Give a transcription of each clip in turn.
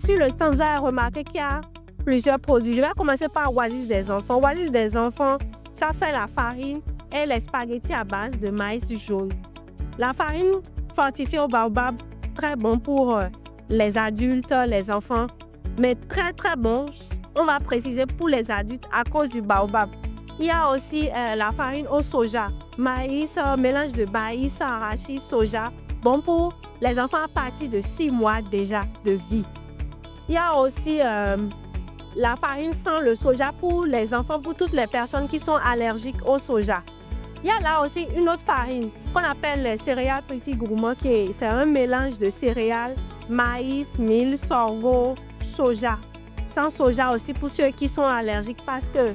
sur le stand, vous avez remarqué qu'il y a plusieurs produits. Je vais commencer par Oasis des enfants. Oasis des enfants, ça fait la farine et les spaghettis à base de maïs jaune. La farine fortifiée au baobab, très bon pour les adultes, les enfants, mais très très bon, on va préciser pour les adultes à cause du baobab. Il y a aussi la farine au soja, maïs, mélange de maïs, arachide, soja, bon pour les enfants à partir de 6 mois déjà de vie. Il y a aussi la farine sans le soja pour les enfants, pour toutes les personnes qui sont allergiques au soja. Il y a là aussi une autre farine qu'on appelle les céréales petits gourmands, c'est un mélange de céréales, maïs, mil, sorgho, soja. Sans soja aussi pour ceux qui sont allergiques parce que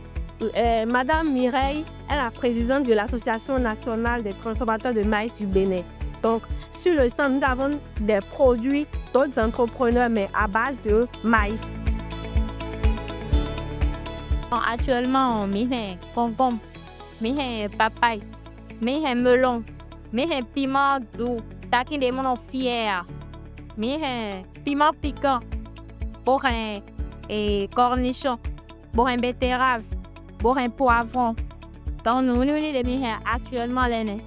Madame Mireille est la présidente de l'Association nationale des transformateurs de maïs du Bénin. Donc, sur le stand, nous avons des produits d'autres entrepreneurs, mais à base de maïs. Actuellement, il y a concombre, il y a papaye, il y a melon, il y a piment doux, taquin de mon fier, il y a piment piquant, pour un cornichon, pour un betterave, pour un poivron. Donc, nous avons actuellement les.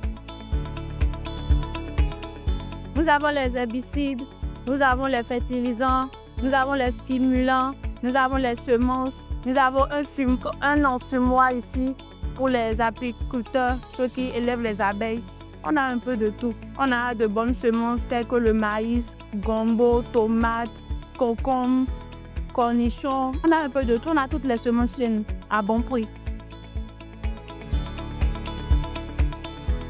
Nous avons les herbicides, nous avons les fertilisants, nous avons les stimulants, nous avons les semences, nous avons un ensemoir ici pour les apiculteurs, ceux qui élèvent les abeilles. On a un peu de tout. On a de bonnes semences telles que le maïs, gombo, tomates, concombre, cornichons. On a un peu de tout. On a toutes les semences à bon prix.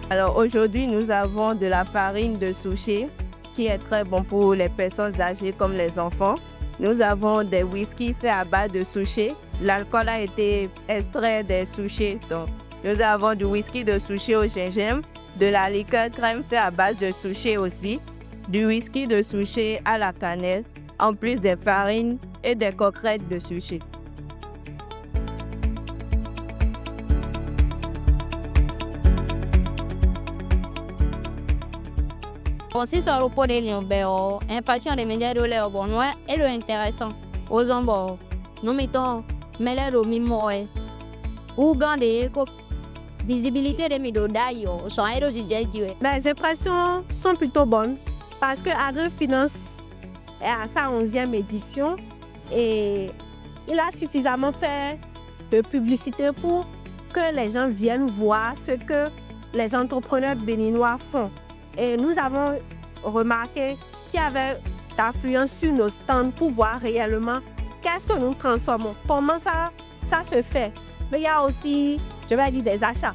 Alors aujourd'hui, nous avons de la farine de souchet qui est très bon pour les personnes âgées comme les enfants. Nous avons des whisky faits à base de souchet. L'alcool a été extrait des souchets. Donc, nous avons du whisky de souchet au gingembre, de la liqueur crème faite à base de souchet aussi, du whisky de souchet à la cannelle, en plus des farines et des coquerettes de souchet. Si ça repose les liens, impatient de médias de l'air bon, et le intéressant. Aux hommes, nous mettons mêler au mimoé. Ou gardez visibilité de midodayo, sont aérodidjé. Les impressions sont plutôt bonnes parce que AgriFinance est à sa 11e édition et il a suffisamment fait de publicité pour que les gens viennent voir ce que les entrepreneurs béninois font. Et nous avons remarqué qu'il y avait d'affluence sur nos stands pour voir réellement qu'est-ce que nous transformons, comment ça se fait. Mais il y a aussi, je vais dire, des achats.